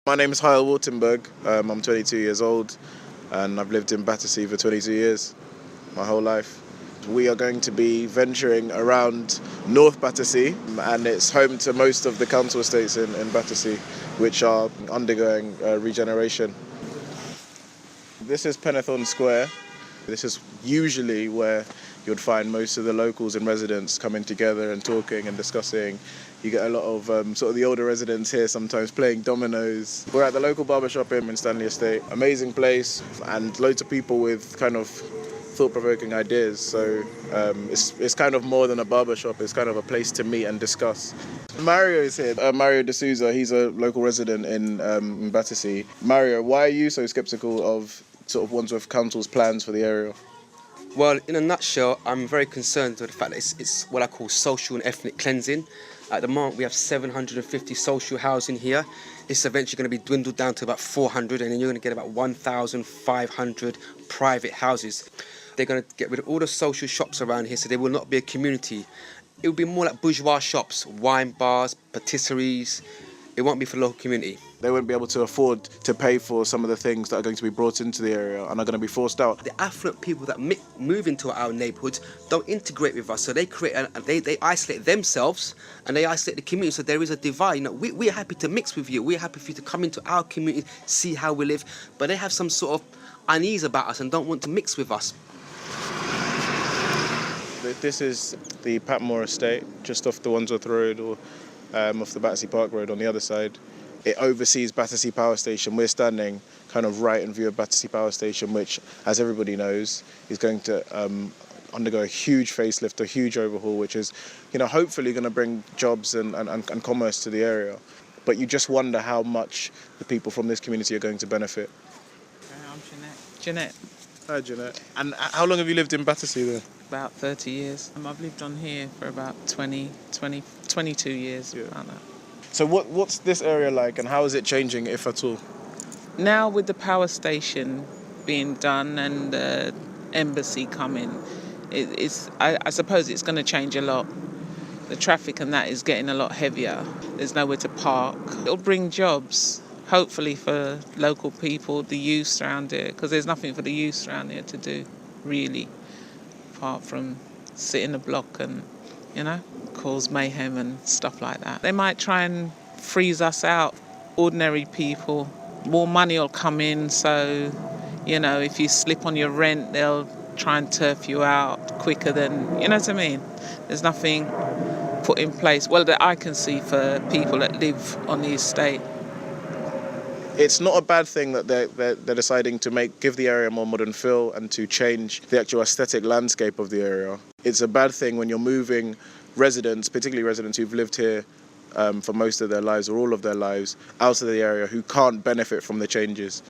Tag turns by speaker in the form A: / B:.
A: My name is Hyle Wartenberg. I'm 22 years old and I've lived in Battersea for 22 years, my whole life. We are going to be venturing around North Battersea, and it's home to most of the council estates in Battersea, which are undergoing regeneration. This is Penethorne Square. This is usually where you'd find most of the locals and residents coming together and talking and discussing. You get a lot of sort of the older residents here sometimes playing dominoes. We're at the local barbershop in Stanley Estate. Amazing place, and loads of people with kind of thought-provoking ideas. So it's kind of more than a barbershop. It's kind of a place to meet and discuss. Mario is here. Mario D'Souza. He's a local resident in Battersea. Mario, why are you so sceptical of sort of Wandsworth Council's plans for the area?
B: Well, in a nutshell, I'm very concerned with the fact that it's what I call social and ethnic cleansing. At the moment, we have 750 social housing here. It's eventually going to be dwindled down to about 400, and then you're going to get about 1,500 private houses. They're going to get rid of all the social shops around here, so there will not be a community. It will be more like bourgeois shops, wine bars, patisseries. It won't be for the local community.
A: They won't be able to afford to pay for some of the things that are going to be brought into the area and are going to be forced out.
B: The affluent people that move into our neighbourhoods don't integrate with us, so they they isolate themselves and they isolate the community. So there is a divide. You know, we're happy to mix with you. We're happy for you to come into our community, see how we live, but they have some sort of unease about us and don't want to mix with us.
A: This is the Patmore Estate, just off the Wandsworth Road, or off the Battersea Park Road on the other side. It oversees Battersea Power Station. We're standing kind of right in view of Battersea Power Station, which, as everybody knows, is going to undergo a huge facelift, a huge overhaul, which is, you know, hopefully going to bring jobs and commerce to the area. But you just wonder how much the people from this community are going to benefit.
C: I'm Jeanette.
A: Hi, Jeanette. And how long have you lived in Battersea then?
C: About 30 years. I've lived on here for about 22 years,
A: Yeah.
C: around that.
A: So what's this area like, and how is it changing, if at all?
C: Now with the power station being done and the embassy coming, I suppose it's going to change a lot. The traffic and that is getting a lot heavier. There's nowhere to park. It'll bring jobs, hopefully for local people, the youth around here, because there's nothing for the youth around here to do, really, apart from sit in a block and, you know, cause mayhem and stuff like that. They might try and freeze us out, ordinary people. More money will come in, so, you know, if you slip on your rent, they'll try and turf you out quicker than, you know what I mean? There's nothing put in place, well, that I can see for people that live on the estate.
A: It's not a bad thing that they're deciding to give the area a more modern feel and to change the actual aesthetic landscape of the area. It's a bad thing when you're moving residents, particularly residents who've lived here for most of their lives or all of their lives, out of the area who can't benefit from the changes.